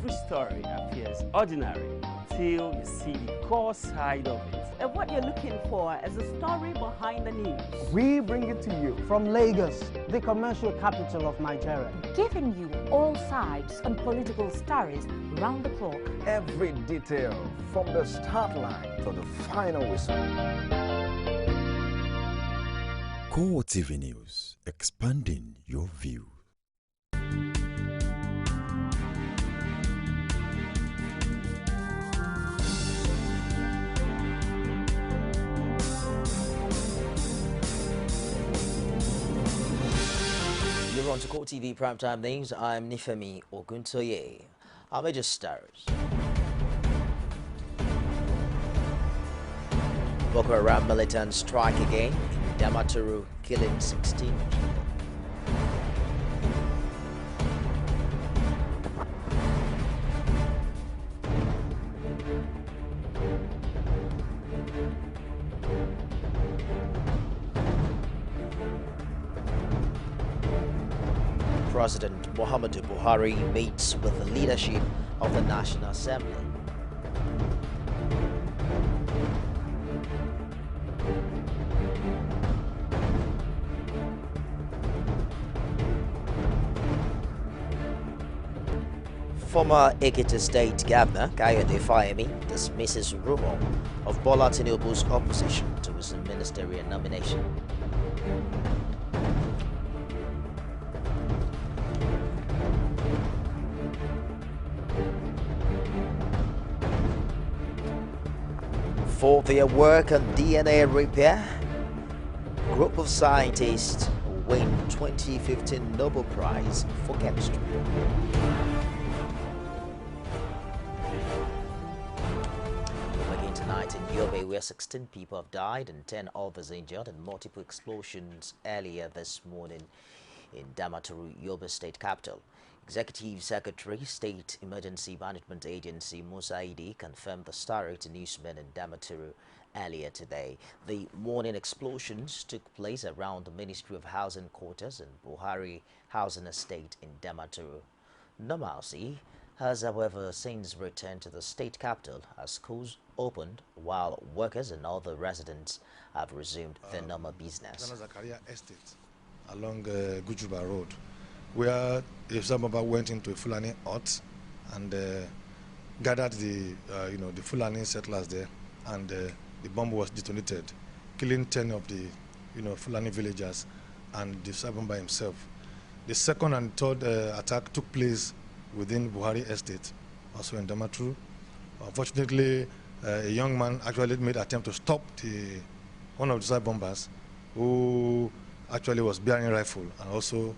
Every story appears ordinary till you see the core side of it. And what you're looking for is the story behind the news. We bring it to you from Lagos, the commercial capital of Nigeria. Giving you all sides on political stories round the clock. Every detail from the start line to the final whistle. CoreTV News, expanding your view. You're on to CoreTV Primetime News. I'm Nifemi Oguntoye. Our major stars. Boko Haram militants strike again in Damaturu, killing 16 people. President Muhammadu Buhari meets with the leadership of the National Assembly. Former Ekiti State Governor Kayode Fayemi dismisses rumor of Bola Tinubu's opposition to his ministerial nomination. For their work on DNA repair, a group of scientists win 2015 Nobel Prize for Chemistry. We begin tonight in Yobe, where 16 people have died and 10 others injured in multiple explosions earlier this morning in Damaturu, Yobe State Capital. Executive Secretary, State Emergency Management Agency Musaidi confirmed the story to newsmen in Damaturu earlier today. The morning explosions took place around the Ministry of Housing quarters and Buhari Housing Estate in Damaturu. Normalcy has, however, since returned to the state capital as schools opened, while workers and other residents have resumed their normal business. Estate along Gujuba Road, where a Zababa went into a Fulani hut and gathered the the Fulani settlers there, and the bomb was detonated, killing 10 of the Fulani villagers and the Zababa himself. The second and third attack took place within Buhari Estate, also in Damaturu. Unfortunately, a young man actually made an attempt to stop one of the side bombers, who actually was bearing a rifle and also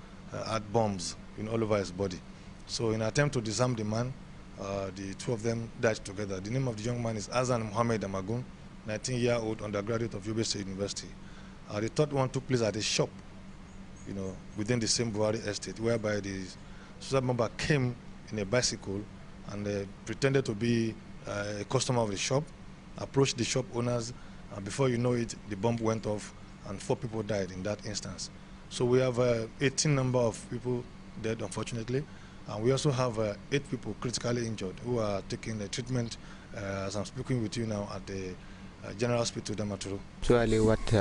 had bombs all over his body. So in an attempt to disarm the man, the two of them died together. The name of the young man is Azan Muhammad Amagun, 19-year-old undergraduate of Yobe State University. The third one took place at a shop, within the same Buhari Estate, whereby the suicide bomber came in a bicycle and pretended to be a customer of the shop, approached the shop owners, and before you know it, the bomb went off and 4 people died in that instance. So we have 18 number of people dead, unfortunately, and we also have 8 people critically injured who are taking the treatment as I'm speaking with you now at the General Hospital Damaturu. Actually, what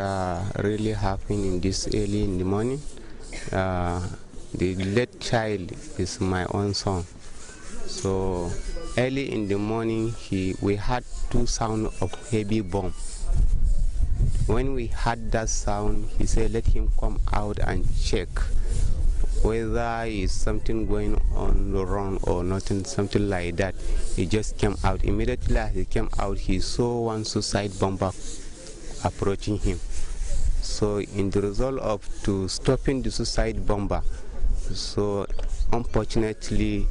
really happened in this early in the morning, the late child is my own son. So early in the morning, we had 2 sounds of heavy bomb. When we heard that sound, he said, let him come out and check whether is something going on wrong or nothing, something like that. He just came out. Immediately as he came out, he saw one suicide bomber approaching him. So in the result of to stopping the suicide bomber, so unfortunately,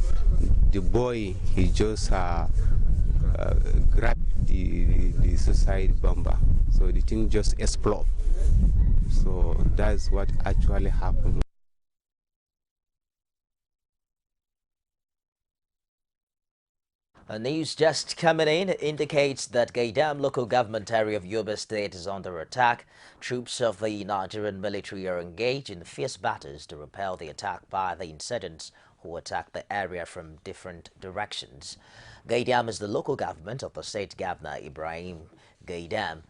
the boy, he just grabbed the suicide bomber. So the thing just exploded. So that's what actually happened. News just coming in indicates that Gaidam local government area of Yobe State is under attack. Troops of the Nigerian military are engaged in fierce battles to repel the attack by the insurgents who attacked the area from different directions. Gaidam is the local government of the state governor Ibrahim Gaidam.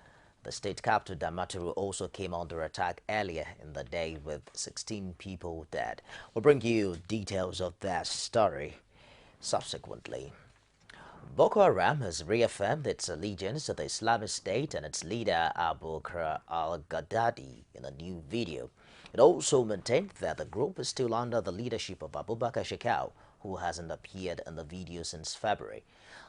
The state capital Damaturu also came under attack earlier in the day with 16 people dead. We'll bring you details of that story subsequently. Boko Haram has reaffirmed its allegiance to the Islamic State and its leader Abu Bakr al-Ghaddadi in a new video. It also maintained that the group is still under the leadership of Abu Bakr Shekau, who hasn't appeared in the video since February.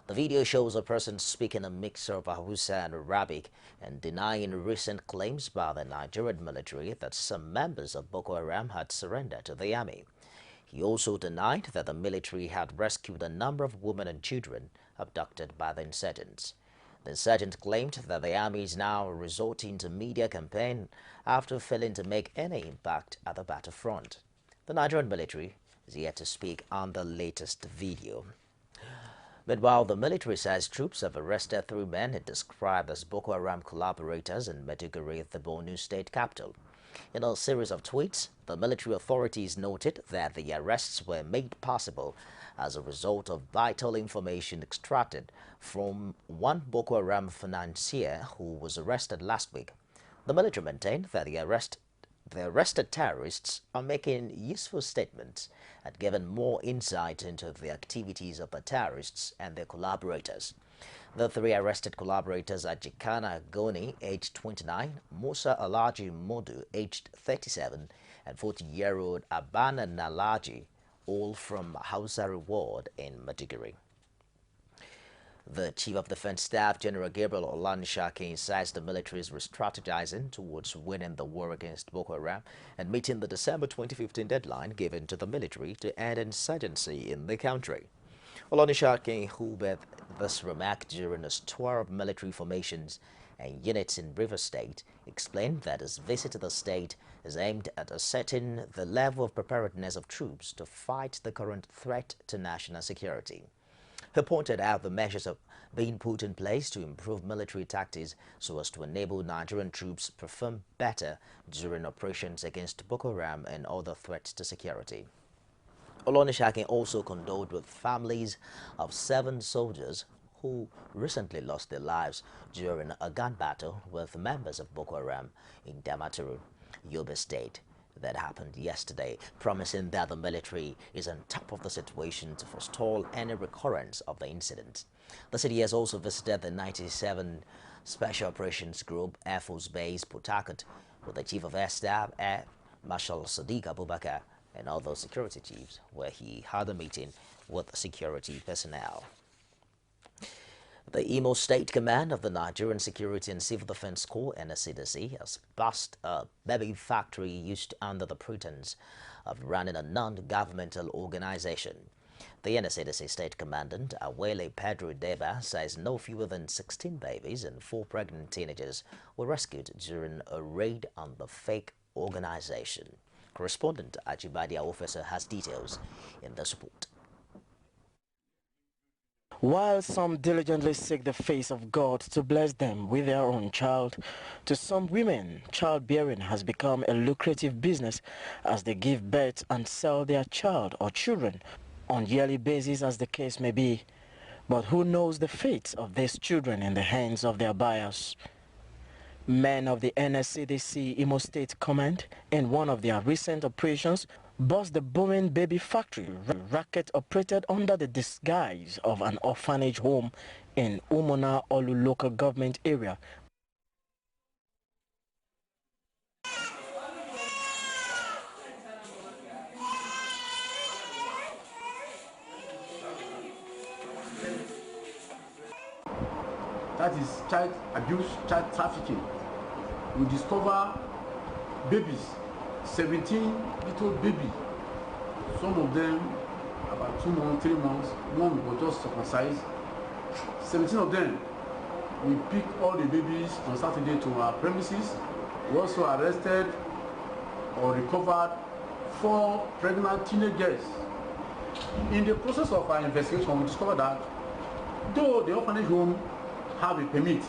The video shows a person speaking a mix of Hausa and Arabic and denying recent claims by the Nigerian military that some members of Boko Haram had surrendered to the army. He also denied that the military had rescued a number of women and children abducted by the insurgents. The insurgents claimed that the army is now resorting to media campaign after failing to make any impact at the battlefront. The Nigerian military is yet to speak on the latest video. Meanwhile, the military says troops have arrested 3 men it described as Boko Haram collaborators in Maiduguri, the Borno state capital. In a series of tweets, the military authorities noted that the arrests were made possible as a result of vital information extracted from one Boko Haram financier who was arrested last week. The military maintained that the arrested terrorists are making useful statements and giving more insight into the activities of the terrorists and their collaborators. The 3 arrested collaborators are Jikana Goni, aged 29, Musa Alaji Modu, aged 37, and 40-year-old Abana Nalaji, all from Hausa Reward in Maiduguri. The Chief of Defense Staff, General Gabriel Olanishakin, says the military is re-strategizing towards winning the war against Boko Haram and meeting the December 2015 deadline given to the military to end insurgency in the country. Olanishakin, who made this remark during a tour of military formations and units in River State, explained that his visit to the state is aimed at ascertaining the level of preparedness of troops to fight the current threat to national security. He pointed out the measures are being put in place to improve military tactics so as to enable Nigerian troops perform better during operations against Boko Haram and other threats to security. Olanishakin also condoled with families of 7 soldiers who recently lost their lives during a gun battle with members of Boko Haram in Damaturu, Yobe State, that happened yesterday, promising that the military is on top of the situation to forestall any recurrence of the incident. The city has also visited the 97 Special Operations Group Air Force Base, Port Harcourt, with the Chief of Air Staff, Air Marshal Sadiq Abubakar, and other security chiefs, where he had a meeting with security personnel. The Imo State Command of the Nigerian Security and Civil Defense Corps, NSCDC, has bust a baby factory used under the pretense of running a non-governmental organization. The NSCDC State Commandant, Awele Pedro Deba, says no fewer than 16 babies and 4 pregnant teenagers were rescued during a raid on the fake organization. Correspondent Ajibadia Officer has details in this report. While some diligently seek the face of God to bless them with their own child, to some women, childbearing has become a lucrative business as they give birth and sell their child or children on yearly basis as the case may be. But who knows the fate of these children in the hands of their buyers? Men of the NSCDC Imo State Command, in one of their recent operations, bust the booming baby factory racket operated under the disguise of an orphanage home in Umona Olu local government area. That is child abuse, child trafficking. We discover babies, 17 little baby. Some of them about 2 months, 3 months, one was just circumcised. 17 of them. We picked all the babies on Saturday to our premises. We also arrested or recovered 4 pregnant teenagers. In the process of our investigation, we discovered that though the orphanage home have a permit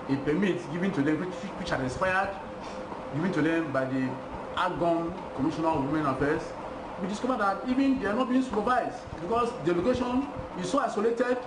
given to them which had expired, given to them by the Agon Commissioner of Women Affairs, we discovered that even they are not being supervised because the location is so isolated.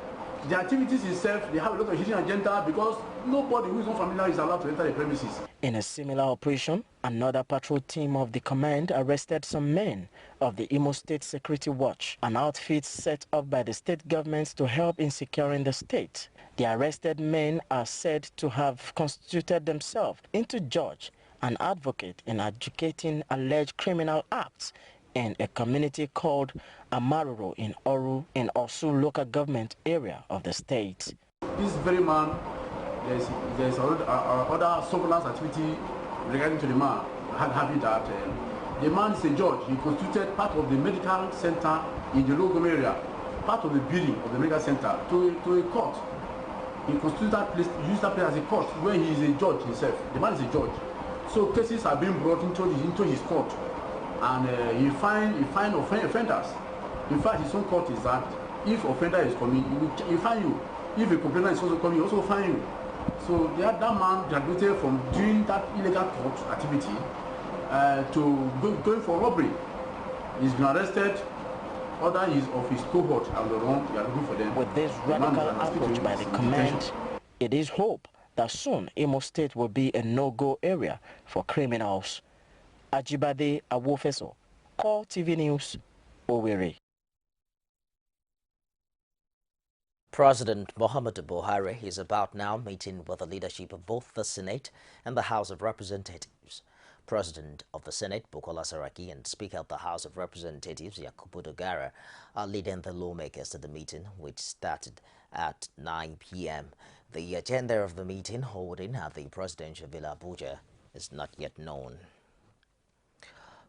The activities itself, they have a lot of hidden agenda because nobody who is not familiar is allowed to enter the premises. In a similar operation, another patrol team of the command arrested some men of the Imo State Security Watch, an outfit set up by the state government to help in securing the state. The arrested men are said to have constituted themselves into judge and advocate in adjudicating alleged criminal acts in a community called Amaroro in Oru in Osu local government area of the state. This very man, there's other surveillance activity regarding to the man. Having that the man is a judge. He constituted part of the medical center in the local area, part of the building of the medical center to a court. He constituted that place, used that place as a court when he is a judge himself. The man is a judge. So cases are being brought into his court, and he find offenders. In fact, his own court is that if offender is coming, he find you. If a complainant is also coming, he also find you. So that man graduated from doing that illegal court activity to going for robbery. He's been arrested. Other of his cohort are the wrong. We are looking for them. With this radical approach by the command, it is hope that soon Imo State will be a no-go area for criminals. Ajibade Awofeso, CoreTV News, Owerri. President Muhammadu Buhari is about now meeting with the leadership of both the Senate and the House of Representatives. President of the Senate, Bukola Saraki, and Speaker of the House of Representatives, Yakubu Dogara, are leading the lawmakers to the meeting, which started at 9 p.m. The agenda of the meeting, holding at the Presidential Villa Abuja, is not yet known.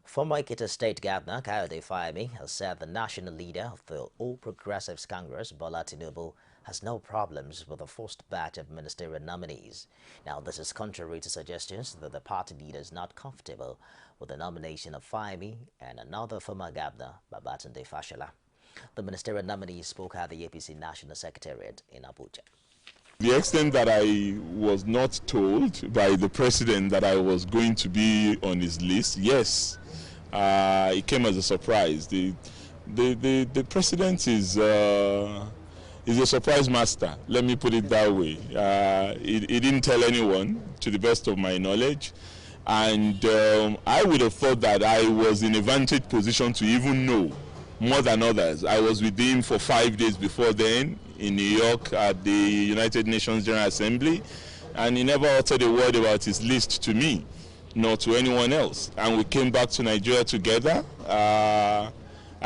Former Ekiti State Governor Kayode Fayemi has said the national leader of the All Progressives Congress, Bola Tinubu, has no problems with the first batch of ministerial nominees. Now, this is contrary to suggestions that the party leader is not comfortable with the nomination of Fayemi and another former governor, Babatunde Fashola. The ministerial nominees spoke at the APC National Secretariat in Abuja. The extent that I was not told by the president that I was going to be on his list, yes, it came as a surprise. The president is a surprise master. Let me put it that way. He didn't tell anyone, to the best of my knowledge, and I would have thought that I was in a vantage position to even know more than others. I was with him for 5 days before then in New York at the United Nations General Assembly, and he never uttered a word about his list to me, nor to anyone else. And we came back to Nigeria together. I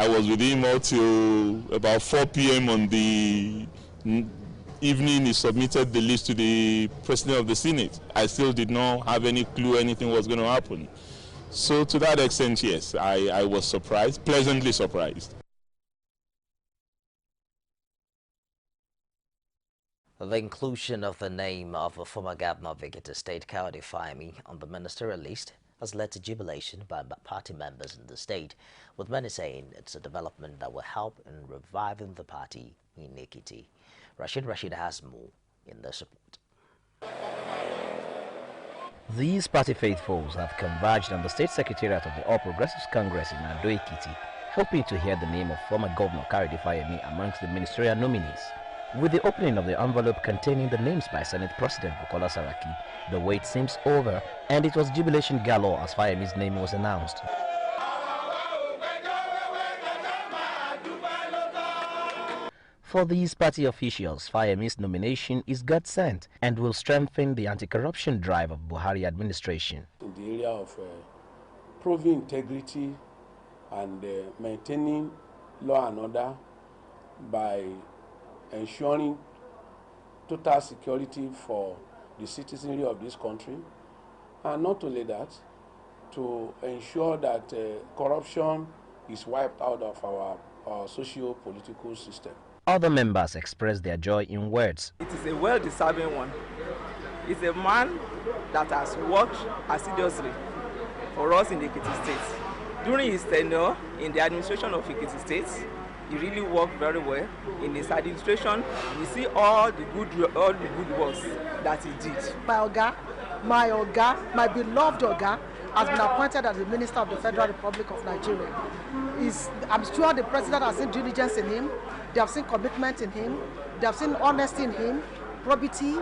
was with him until about 4 p.m. on the evening he submitted the list to the President of the Senate. I still did not have any clue anything was going to happen. So to that extent, yes, I was surprised, pleasantly surprised. The inclusion of the name of a former governor of Ekiti State, Kayode Fayemi, on the ministerial list has led to jubilation by party members in the state, with many saying it's a development that will help in reviving the party in Ekiti. Rashid has more in this report. These party faithfuls have converged on the state secretariat of the All Progressives Congress in Ado Ekiti, hoping to hear the name of former Governor Kayode Fayemi amongst the ministerial nominees. With the opening of the envelope containing the names by Senate President Bukola Saraki, the wait seems over, and it was jubilation galore as Fayemi's name was announced. For these party officials, Fayemi's nomination is God-sent and will strengthen the anti-corruption drive of Buhari administration. In the area of proving integrity and maintaining law and order by ensuring total security for the citizenry of this country, and not only that, to ensure that corruption is wiped out of our socio-political system. Other members expressed their joy in words. It is a well-deserving one. It's a man that has worked assiduously for us in the Ekiti State. During his tenure in the administration of Ekiti State, he really worked very well. In his administration, we see all the good works that he did. My Oga, my beloved Oga, has been appointed as the Minister of the Federal Republic of Nigeria. I'm sure the President has seen diligence in him, they have seen commitment in him, they have seen honesty in him, probity,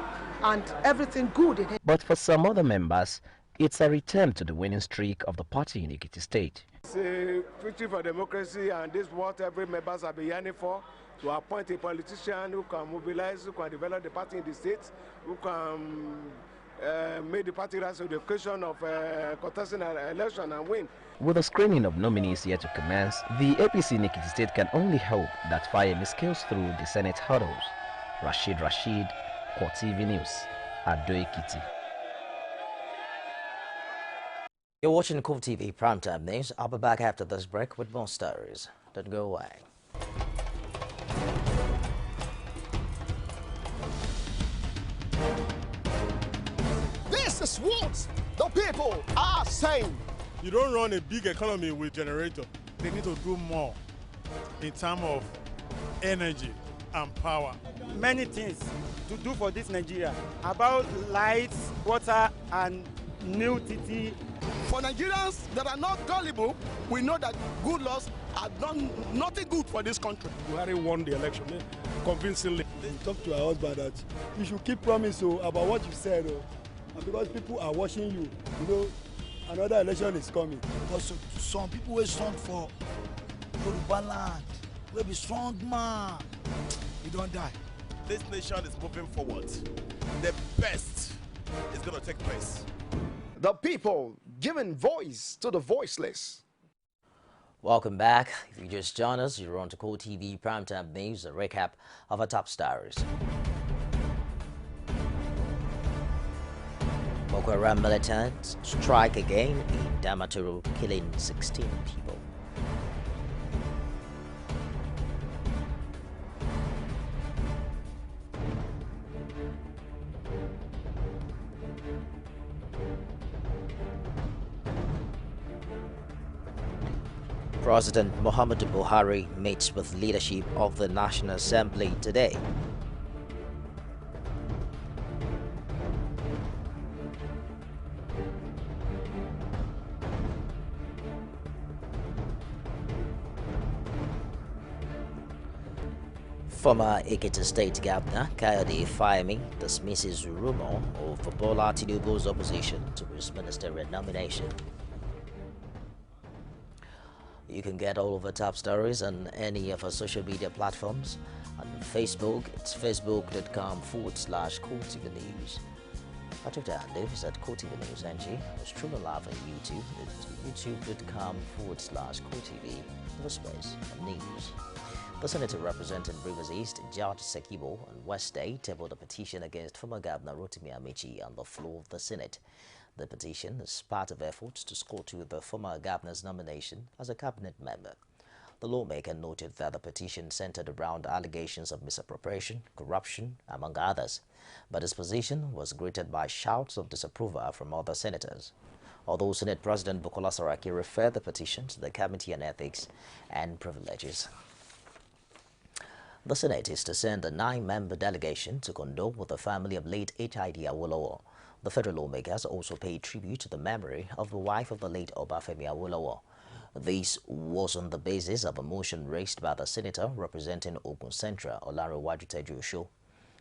and everything good in him. But for some other members, it's a return to the winning streak of the party in Ekiti State. It's a victory for democracy, and this is what every member has been yearning for, to appoint a politician who can mobilize, who can develop the party in the state, who can make the party rise to the occasion of contesting an election and win. With the screening of nominees yet to commence, the APC in Ekiti State can only hope that Fayemi scales through the Senate hurdles. Rashid, CoreTV News, Ado Ekiti. You're watching CoreTV Primetime News. I'll be back after this break with more stories. Don't go away. This is what the people are saying. You don't run a big economy with generator. They need to do more in terms of energy and power. Many things to do for this Nigeria about lights, water, and new TT. For Nigerians that are not gullible, we know that good laws have done nothing good for this country. Buhari won the election convincingly. Talk to her husband that you should keep promise about what you said, and because people are watching you, you know, another election is coming. Because some people will stand for Yoruba land, will be strong man, you don't die. This nation is moving forward. The best is going to take place. The people giving voice to the voiceless. Welcome back. If you just joined us, you're on to CoreTV Primetime News, a recap of our top stories. Boko Haram militants strike again in Damaturu, killing 16 people. President Muhammadu Buhari meets with leadership of the National Assembly today. Former Ekiti State Governor Kayode Fayemi dismisses rumor of Bola Tinubu's opposition to his ministerial nomination. You can get all of our top stories on any of our social media platforms. On Facebook, it's facebook.com/CoreTV News. Our Twitter handle is at CoreTV News NG. It's truly live on YouTube. It's youtube.com/CoreTV. No space news. The senator representing Rivers East, George Sekibo, and West State tabled a petition against former Governor Rotimi Amici on the floor of the Senate. The petition is part of efforts to score to the former governor's nomination as a cabinet member. The lawmaker noted that the petition centered around allegations of misappropriation, corruption, among others, but his position was greeted by shouts of disapproval from other senators. Although Senate President Bukola Saraki referred the petition to the Committee on Ethics and Privileges. The Senate is to send a 9-member delegation to condole with the family of late H.I.D. Awolowo. The federal lawmakers also paid tribute to the memory of the wife of the late Obafemi Awolowo. This was on the basis of a motion raised by the senator representing Ogun Central, Olanrewaju Tejuosho.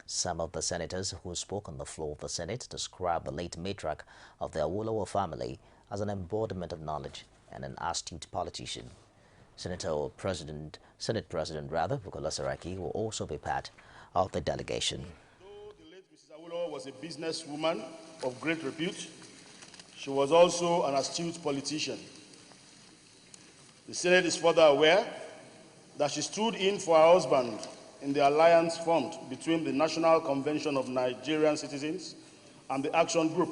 Some of the senators who spoke on the floor of the Senate described the late matriarch of the Awolowo family as an embodiment of knowledge and an astute politician. Senate President Bukola Saraki will also be part of the delegation. Was a businesswoman of great repute. She was also an astute politician. The Senate is further aware that she stood in for her husband in the alliance formed between the National Convention of Nigerian Citizens and the action group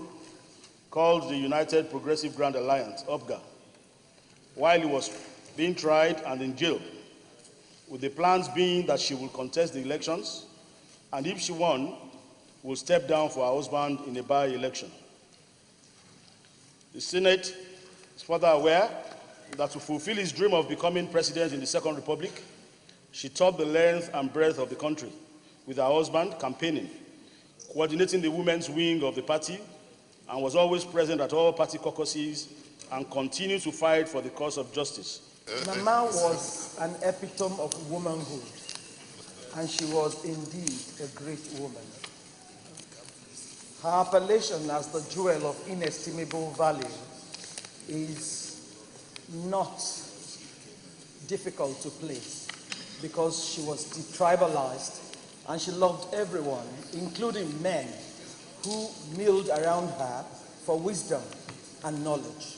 called the United Progressive Grand Alliance, UPGA, while he was being tried and in jail, with the plans being that she will contest the elections, and if she won, will step down for her husband in a by-election. The Senate is further aware that to fulfill his dream of becoming president in the Second Republic, she toured the length and breadth of the country with her husband campaigning, coordinating the women's wing of the party, and was always present at all party caucuses and continue to fight for the cause of justice. Mama was an epitome of womanhood, and she was indeed a great woman. Her appellation as the jewel of inestimable value is not difficult to place because she was detribalized and she loved everyone, including men who milled around her for wisdom and knowledge.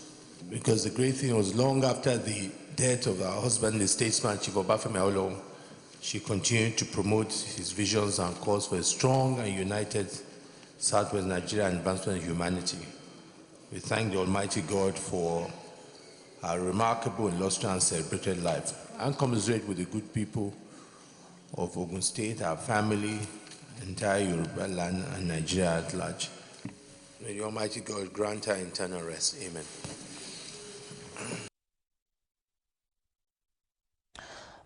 Because the great thing was long after the death of our husband, the statesman, Chief Obafemi Awolowo, she continued to promote his visions and calls for a strong and united Southwest Nigeria and advancement of humanity. We thank the Almighty God for her remarkable, illustrious, and celebrated life, and commiserate with the good people of Ogun State, our family, entire Yoruba land, and Nigeria at large. May the Almighty God grant her eternal rest. Amen.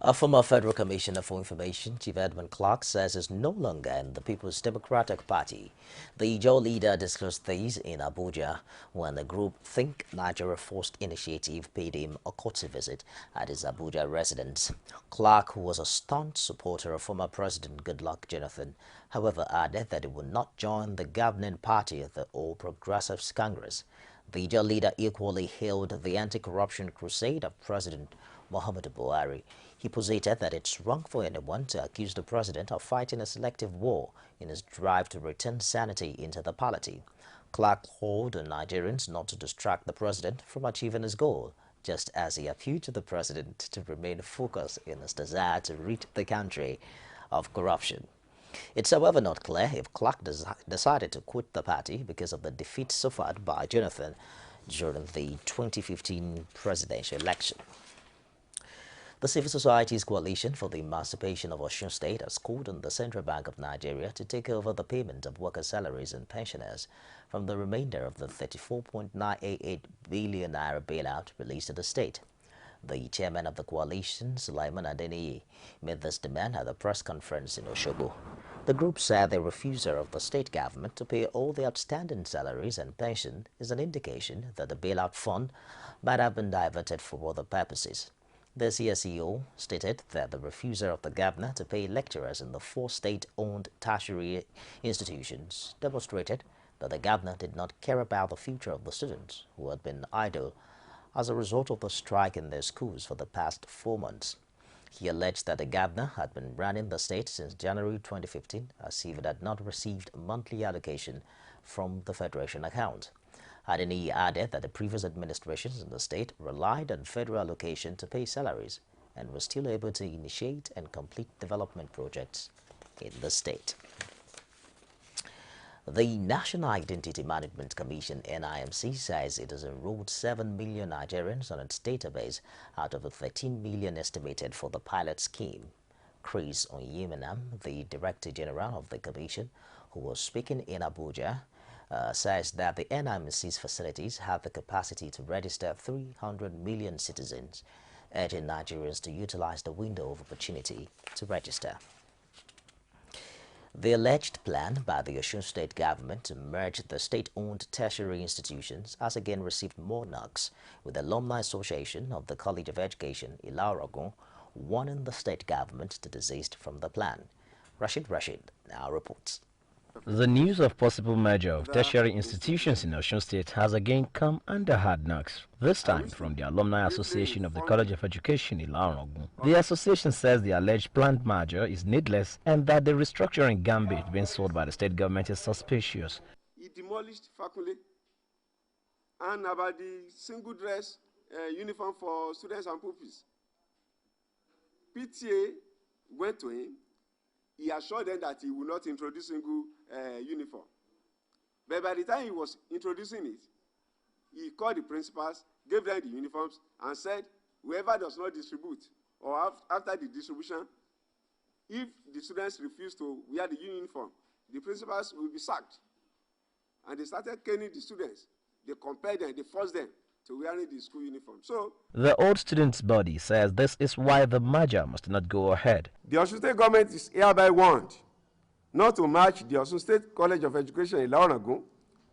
A former Federal Commissioner for Information, Chief Edmund Clark, says is no longer in the People's Democratic Party. The Ijaw leader disclosed these in Abuja when the group Think Nigeria First Initiative paid him a courtesy visit at his Abuja residence. Clark, who was a staunch supporter of former President Goodluck Jonathan, however, added that he would not join the governing party of the All Progressives Congress. The Ijaw leader equally hailed the anti-corruption crusade of President Muhammadu Buhari. He posited that it's wrong for anyone to accuse the president of fighting a selective war in his drive to return sanity into the polity. Clark called on Nigerians not to distract the president from achieving his goal, just as he appealed to the president to remain focused in his desire to rid the country of corruption. It's however not clear if Clark decided to quit the party because of the defeat suffered by Jonathan during the 2015 presidential election. The Civil Society's Coalition for the Emancipation of Osun State has called on the Central Bank of Nigeria to take over the payment of workers' salaries and pensioners from the remainder of the 34.988 billion naira bailout released to the state. The chairman of the coalition, Sulaiman Adeniyi, made this demand at a press conference in Osogbo. The group said the refusal of the state government to pay all the outstanding salaries and pension is an indication that the bailout fund might have been diverted for other purposes. The CSEO stated that the refusal of the governor to pay lecturers in the 4 state-owned tertiary institutions demonstrated that the governor did not care about the future of the students who had been idle as a result of the strike in their schools for the past 4 months. He alleged that the governor had been running the state since January 2015 as if it had not received monthly allocation from the Federation account. Adeniyi added that the previous administrations in the state relied on federal allocation to pay salaries and were still able to initiate and complete development projects in the state. The National Identity Management Commission, NIMC, says it has enrolled 7 million Nigerians on its database out of the 13 million estimated for the pilot scheme. Chris Onyemenam, the Director General of the Commission, who was speaking in Abuja, says that the NIMC's facilities have the capacity to register 300 million citizens, urging Nigerians to utilize the window of opportunity to register. The alleged plan by the Osun State government to merge the state-owned tertiary institutions has again received more knocks, with the Alumni Association of the College of Education, Ilarogun, warning the state government to desist from the plan. Rashid now reports. The news of possible merger of tertiary institutions in Osun State has again come under hard knocks, this time from the Alumni Association of the College of Education in Ilarogun. The association says the alleged planned merger is needless and that the restructuring gambit being sold by the state government is suspicious. He demolished faculty and about the single dress uniform for students and pupils. PTA went to him. He assured them that he would not introduce single uniform. But by the time he was introducing it, he called the principals, gave them the uniforms, and said, whoever does not distribute, or after the distribution, if the students refuse to wear the uniform, the principals will be sacked. And they started caning the students. They compelled them, they forced them to wearing the school uniform. So the old students' body says this is why the merger must not go ahead. The Osun State government is hereby warned not to match the Osun State College of Education in Ilarogun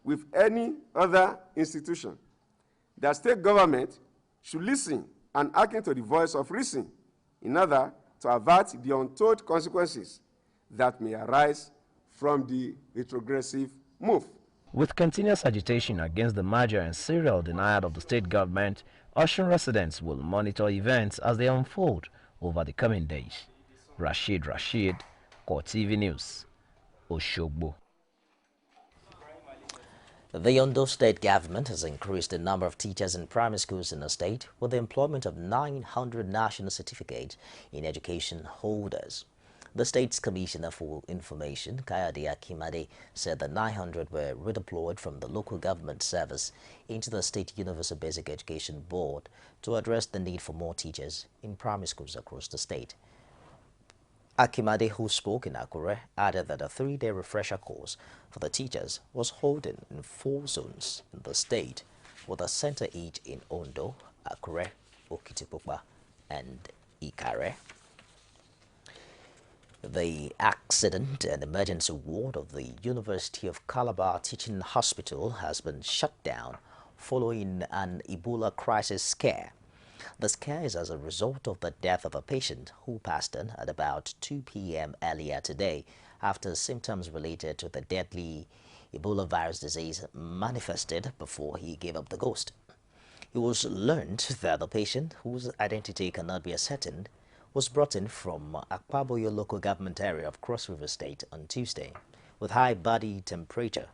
with any other institution, The state government should listen and hearken to the voice of reason in order to avert the untold consequences that may arise from the retrogressive move. With continuous agitation against the merger and serial denial of the state government, Osun residents will monitor events as they unfold over the coming days. Rashid, CoreTV News, Oshogbo. The Ondo State government has increased the number of teachers in primary schools in the state with the employment of 900 national certificate in education holders. The state's Commissioner for Information, Kayode Akimade, said the 900 were redeployed from the local government service into the State Universal Basic Education Board to address the need for more teachers in primary schools across the state. Akimade, who spoke in Akure, added that a 3-day refresher course for the teachers was holding in 4 zones in the state, with a center each in Ondo, Akure, Okitipupa, and Ikare. The accident and emergency ward of the University of Calabar Teaching Hospital has been shut down following an Ebola crisis scare. The scare is as a result of the death of a patient who passed on at about 2 p.m. earlier today after symptoms related to the deadly Ebola virus disease manifested before he gave up the ghost. It was learned that the patient, whose identity cannot be ascertained, was brought in from Akpaboyo local government area of Cross River State on Tuesday with high body temperature,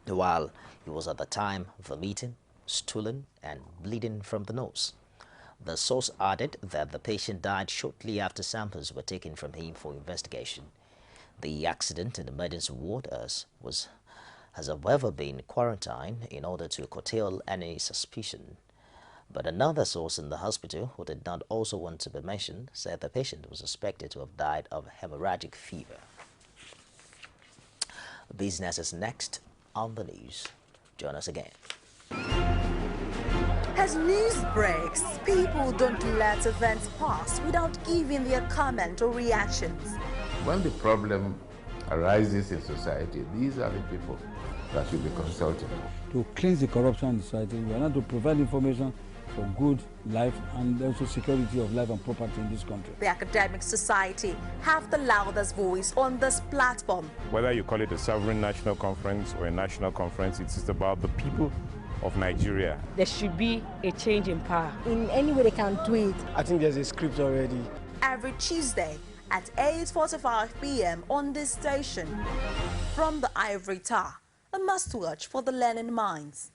while he was at the time vomiting, stooling, and bleeding from the nose. The source added that the patient died shortly after samples were taken from him for investigation. The accident in the emergency ward has however been quarantined in order to curtail any suspicion. But another source in the hospital, who did not also want to be mentioned, said the patient was suspected to have died of hemorrhagic fever. Business is next on the news. Join us again. As news breaks, people don't let events pass without giving their comment or reactions. When the problem arises in society, these are the people that should be consulted. To cleanse the corruption in society, we are not to provide information for good life and also security of life and property in this country. The academic society have the loudest voice on this platform. Whether you call it a sovereign national conference or a national conference, it is about the people of Nigeria. There should be a change in power. In any way they can do it. I think there's a script already. Every Tuesday at 8:45 p.m. on this station. From the Ivory Tower, a must-watch for the learning minds.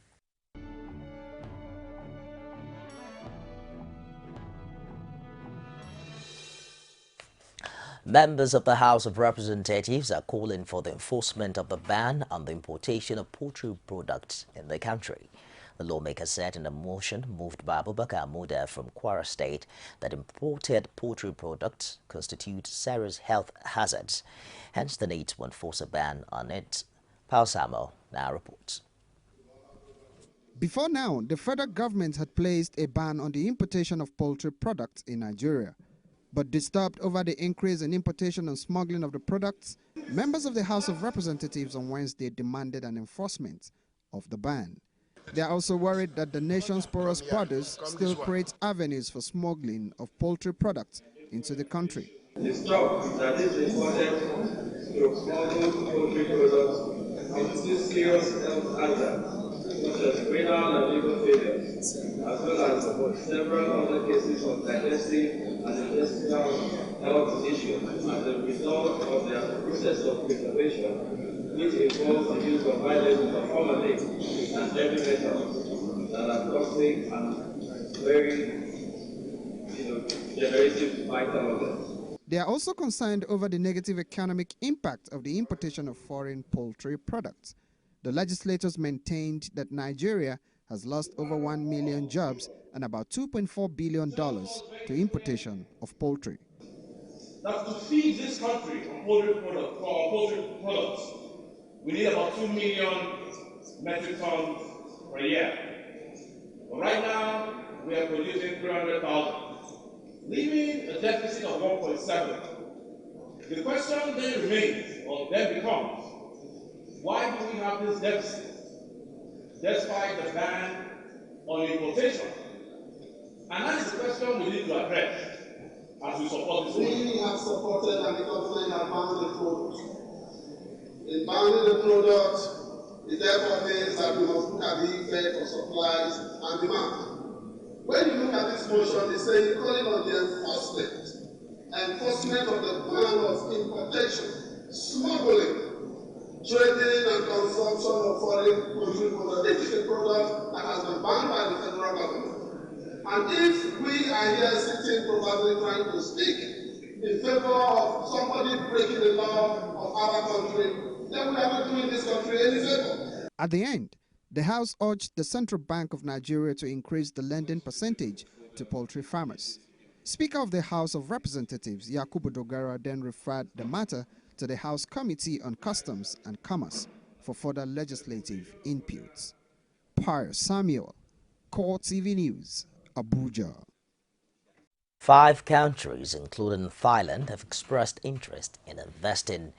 Members of the House of Representatives are calling for the enforcement of the ban on the importation of poultry products in the country. The lawmakers said in a motion moved by Abubakar Muda from Kwara State that imported poultry products constitute serious health hazards. Hence the need to enforce a ban on it. Paul Samuel now reports. Before now, the federal government had placed a ban on the importation of poultry products in Nigeria. But disturbed over the increase in importation and smuggling of the products, members of the House of Representatives on Wednesday demanded an enforcement of the ban. They are also worried that the nation's porous borders still create avenues for smuggling of poultry products into the country. The stock that is imported to smuggle poultry products constitutes serious health hazards, such as renal and liver failures, as well as several other cases of digestive and intestinal health issues as a result of their process of preservation, which involves the use of high levels of formalin and heavy metals that are toxic and very generative vital organs. They are also concerned over the negative economic impact of the importation of foreign poultry products. The legislators maintained that Nigeria has lost over 1 million jobs and about $2.4 billion to importation of poultry. That to feed this country on poultry products, we need about 2 million metric tons per year. But right now, we are producing 300,000, leaving a deficit of 1.7. The question then remains, or then becomes, why do we have this deficit, despite the ban on importation. And that is the question we need to address as we support this motion. We have supported and the government have banned the product. In banning the product, it therefore means that we must look at the effect of supplies and demand. When you look at this motion, it's saying calling on the enforcement of the ban of importation, smuggling, trading and consumption of foreign country products. This is a product that has been banned by the federal government. And if we are here sitting probably trying to speak in favor of somebody breaking the law of our country, then we are not doing this country any favor. At the end, the House urged the Central Bank of Nigeria to increase the lending percentage to poultry farmers. Speaker of the House of Representatives, Yakubu Dogara, then referred the matter to the House Committee on Customs and Commerce for further legislative inputs. Pius Samuel, CoreTV News, Abuja. 5 countries, including Thailand, have expressed interest in investing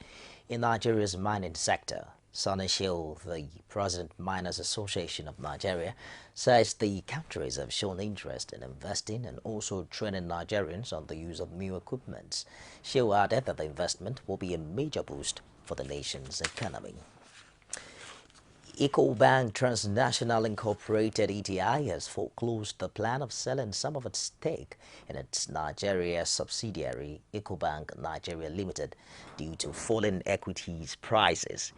in Nigeria's mining sector. Sonny Shil, the President Miners Association of Nigeria, says the countries have shown interest in investing and also training Nigerians on the use of new equipment. Shil added that the investment will be a major boost for the nation's economy. EcoBank Transnational Incorporated (ETI) has foreclosed the plan of selling some of its stake in its Nigeria subsidiary EcoBank Nigeria Limited due to falling equities prices.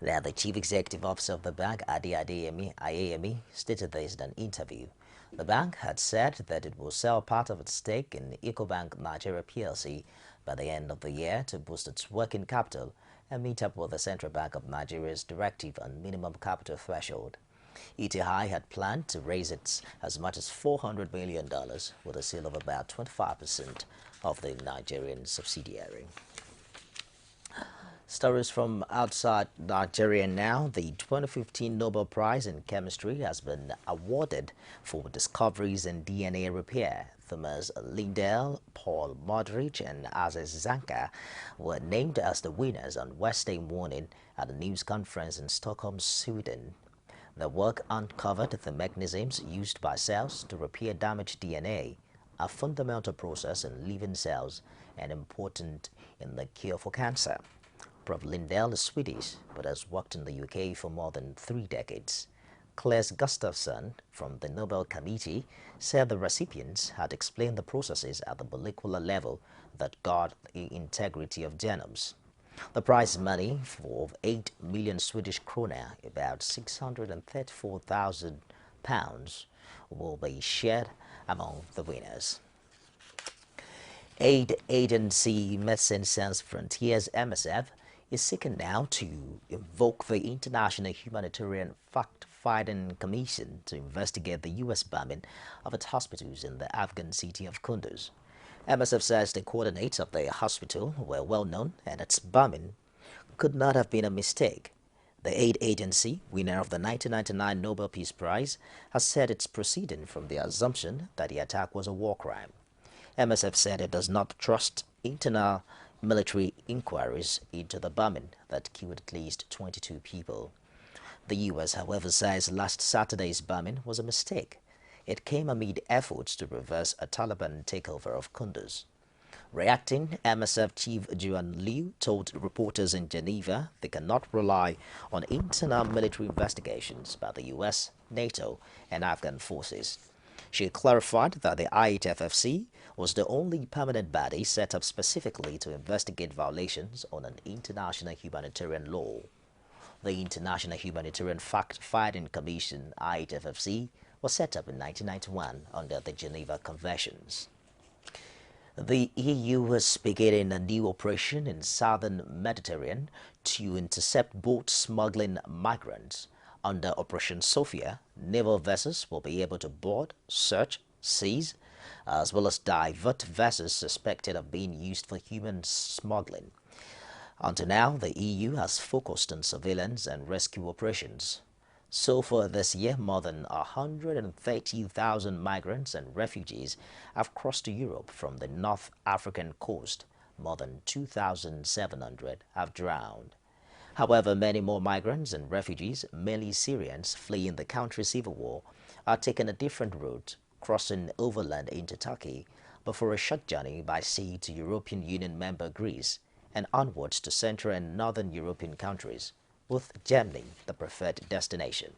Now, the Chief Executive Officer of the bank, Ade Ayemi, stated this in an interview. The bank had said that it will sell part of its stake in EcoBank Nigeria PLC by the end of the year to boost its working capital and meet up with the Central Bank of Nigeria's directive on minimum capital threshold. ETI had planned to raise it as much as $400 million with a sale of about 25% of the Nigerian subsidiary. Stories from outside Nigeria now. The 2015 Nobel Prize in Chemistry has been awarded for discoveries in DNA repair. Thomas Lindell, Paul Modrich, and Aziz Zanka were named as the winners on Wednesday morning at a news conference in Stockholm, Sweden. The work uncovered the mechanisms used by cells to repair damaged DNA, a fundamental process in living cells and important in the cure for cancer. Prof. Lindell is Swedish, but has worked in the UK for more than 3 decades. Claes Gustafsson from the Nobel Committee said the recipients had explained the processes at the molecular level that guard the integrity of genomes. The prize money for 8 million Swedish krona, about £634,000, will be shared among the winners. Aid agency Medicine Sans Frontiers (MSF) is seeking now to invoke the International Humanitarian Fact-Finding Commission to investigate the U.S. bombing of its hospitals in the Afghan city of Kunduz. MSF says the coordinates of the hospital were well known and its bombing could not have been a mistake. The aid agency, winner of the 1999 Nobel Peace Prize, has said it's proceeding from the assumption that the attack was a war crime. MSF said it does not trust internal military inquiries into the bombing that killed at least 22 people. The U.S., however, says last Saturday's bombing was a mistake. It came amid efforts to reverse a Taliban takeover of Kunduz. Reacting, MSF Chief Juan Liu told reporters in Geneva they cannot rely on internal military investigations by the U.S., NATO, and Afghan forces. She clarified that the IHFFC was the only permanent body set up specifically to investigate violations on an international humanitarian law. The International Humanitarian Fact-Finding Commission, IHFFC, was set up in 1991 under the Geneva Conventions. The EU is beginning a new operation in southern Mediterranean to intercept boat smuggling migrants. Under Operation Sophia, naval vessels will be able to board, search, seize, as well as divert vessels suspected of being used for human smuggling. Until now, the EU has focused on surveillance and rescue operations. So far this year, more than 130,000 migrants and refugees have crossed to Europe from the North African coast. More than 2,700 have drowned. However, many more migrants and refugees, mainly Syrians fleeing the country's civil war, are taking a different route, crossing overland into Turkey, before a short journey by sea to European Union member Greece and onwards to Central and Northern European countries, with Germany the preferred destination.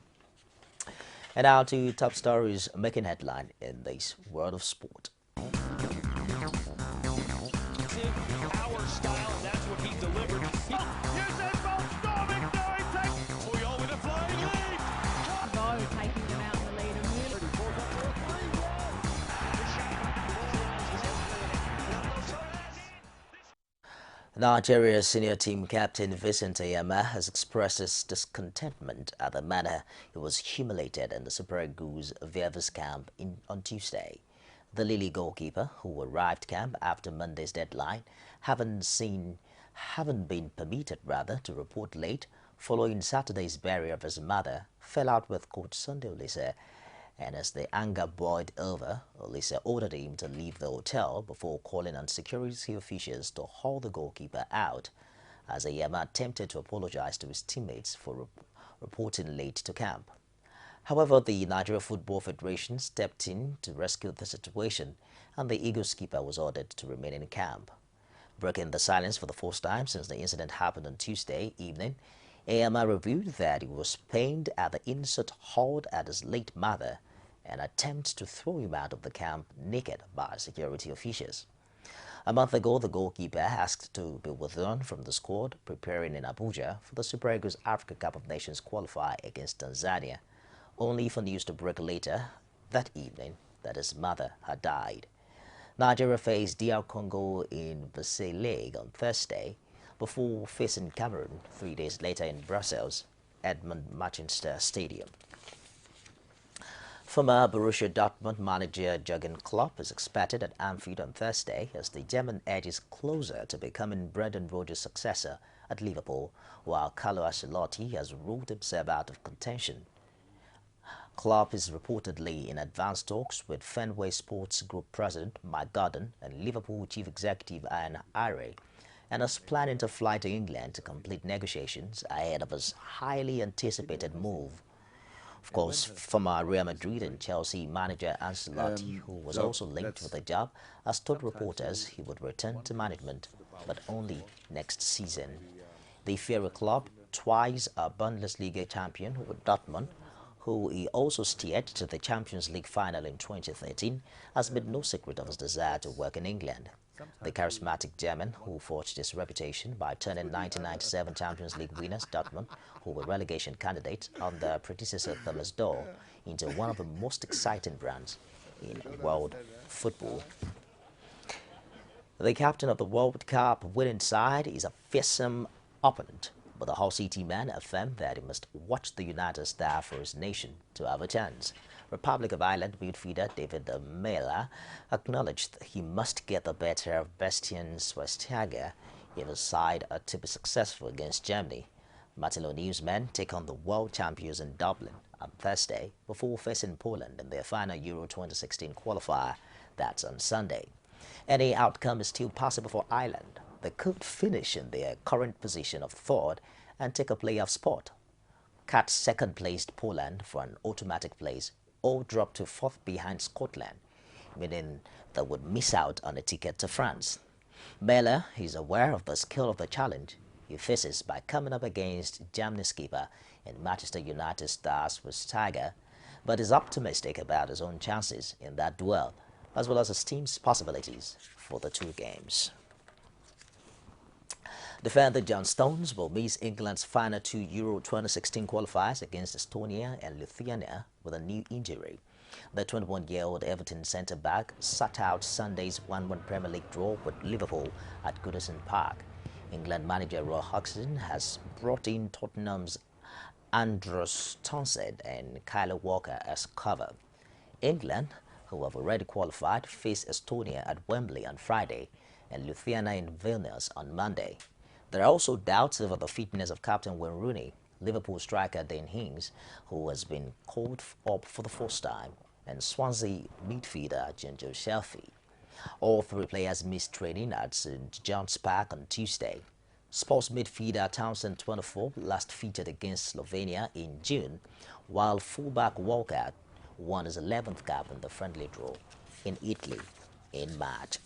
And now to top stories making headline in this world of sport. Nigeria's senior team captain Vincent Ayama has expressed his discontentment at the manner he was humiliated in the Super Eagles Vervis camp on Tuesday. The Lily goalkeeper, who arrived camp after Monday's deadline, haven't been permitted to report late following Saturday's burial of his mother, fell out with coach Sunday Olise, and as the anger boiled over, Olise ordered him to leave the hotel before calling on security officials to haul the goalkeeper out, as Ayama attempted to apologize to his teammates for reporting late to camp. However, the Nigeria Football Federation stepped in to rescue the situation, and the Eagles keeper was ordered to remain in camp. Breaking the silence for the first time since the incident happened on Tuesday evening, Ayama revealed that he was pained at the insult hurled at his late mother and attempts to throw him out of the camp naked by security officials. A month ago, the goalkeeper asked to be withdrawn from the squad preparing in Abuja for the Super Eagles Africa Cup of Nations qualifier against Tanzania, only for news to break later that evening that his mother had died. Nigeria faced DR Congo in the League on Thursday before facing Cameroon 3 days later in Brussels, Edmund Manchester Stadium. Former Borussia Dortmund manager Jurgen Klopp is expected at Anfield on Thursday as the German edges closer to becoming Brendan Rodgers' successor at Liverpool, while Carlo Ancelotti has ruled himself out of contention. Klopp is reportedly in advanced talks with Fenway Sports Group President Mike Gordon and Liverpool Chief Executive Ian Aray, and is planning to fly to England to complete negotiations ahead of his highly anticipated move. Of course, former Real Madrid and Chelsea manager Ancelotti, who was also linked with the job, has told reporters he would return to management, but only next season. The Fiery club, twice a Bundesliga champion with Dortmund, who he also steered to the Champions League final in 2013, has made no secret of his desire to work in England. The charismatic German, who forged his reputation by turning 1997 Champions League winners Dortmund, who were relegation candidates under predecessor Thomas Doll, into one of the most exciting brands in world football. The captain of the World Cup winning side is a fearsome opponent, but the Hull City man affirmed that he must watch the United Star for his nation to have a chance. Republic of Ireland midfielder David Mela acknowledged he must get the better of Bastian Schweinsteiger if his side are to be successful against Germany. Martin O'Neill's men take on the world champions in Dublin on Thursday before facing Poland in their final Euro 2016 qualifier. That's on Sunday. Any outcome is still possible for Ireland. They could finish in their current position of third and take a playoff spot, cut second-placed Poland for an automatic place, or drop to fourth behind Scotland, meaning they would miss out on a ticket to France. Mela is aware of the scale of the challenge he faces by coming up against Germany's keeper and Manchester United stars Schweinsteiger, but is optimistic about his own chances in that duel, as well as his team's possibilities for the two games. Defender John Stones will miss England's final two Euro 2016 qualifiers against Estonia and Lithuania with a new injury. The 21-year-old Everton centre-back sat out Sunday's 1-1 Premier League draw with Liverpool at Goodison Park. England manager Roy Hodgson has brought in Tottenham's Andros Townsend and Kyle Walker as cover. England, who have already qualified, face Estonia at Wembley on Friday and Lithuania in Vilnius on Monday. There are also doubts over the fitness of captain Wayne Rooney, Liverpool striker Dane Ings, who has been called up for the first time, and Swansea midfielder Ginger Shelby. All three players missed training at St John's Park on Tuesday. Sports midfielder Townsend 24 last featured against Slovenia in June, while fullback Walcott won his 11th cap in the friendly draw in Italy in March.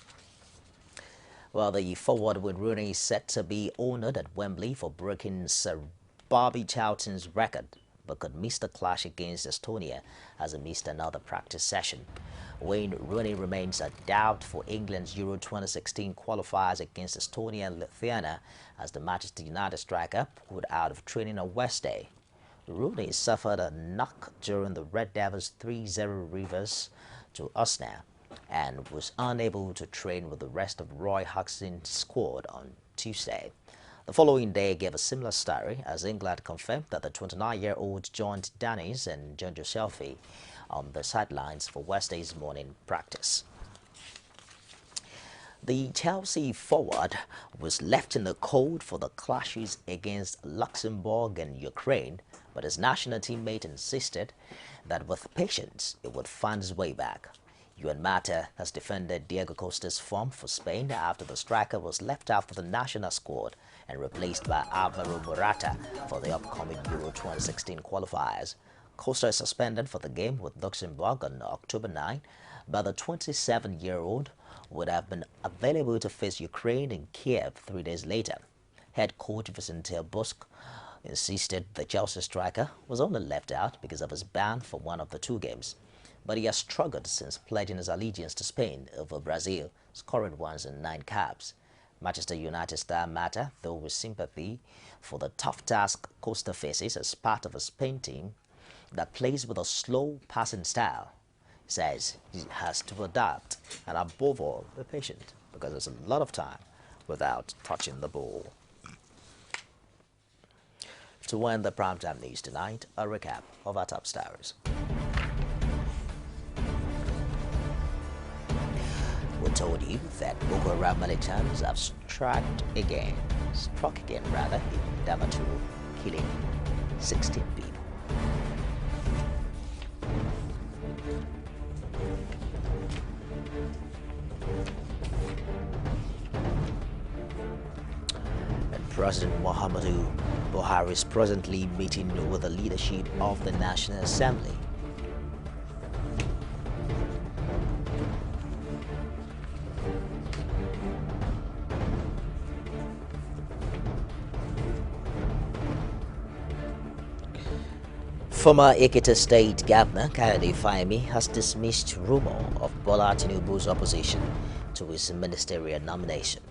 Well, the forward with Rooney is set to be honoured at Wembley for breaking Sir Bobby Charlton's record, but could miss the clash against Estonia as he missed another practice session. Wayne Rooney remains a doubt for England's Euro 2016 qualifiers against Estonia and Lithuania as the Manchester United striker pulled out of training on Wednesday. Rooney suffered a knock during the Red Devils' 3-0 reverse to Arsenal and was unable to train with the rest of Roy Hodgson's squad on Tuesday. The following day gave a similar story as England confirmed that the 29-year-old joined Dennis and John Selfie on the sidelines for Wednesday's morning practice. The Chelsea forward was left in the cold for the clashes against Luxembourg and Ukraine, but his national teammate insisted that with patience it would find his way back. Juan Mata has defended Diego Costa's form for Spain after the striker was left out of the national squad and replaced by Alvaro Morata for the upcoming Euro 2016 qualifiers. Costa is suspended for the game with Luxembourg on October 9, but the 27-year-old would have been available to face Ukraine in Kiev 3 days later. Head coach Vicente Busque insisted the Chelsea striker was only left out because of his ban for one of the two games. But he has struggled since pledging his allegiance to Spain over Brazil, scoring once in 9 caps. Manchester United star Mata, though with sympathy for the tough task Costa faces as part of a Spain team that plays with a slow passing style, says he has to adapt and above all be patient because there's a lot of time without touching the ball. To end the primetime news tonight, a recap of our top stories. We told you that Boko Haram militants have struck again in Damaturu, killing 16 people. And President Muhammadu Buhari is presently meeting with the leadership of the National Assembly. Former Ekiti State Governor Kayode Fayemi has dismissed rumor of Bola Tinubu's opposition to his ministerial nomination.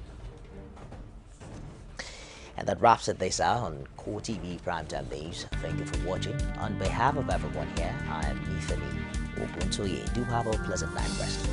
And that wraps it this hour on CoreTV Primetime News. Thank you for watching. On behalf of everyone here, I am Ifemi Oguntoye. Do have a pleasant night rest.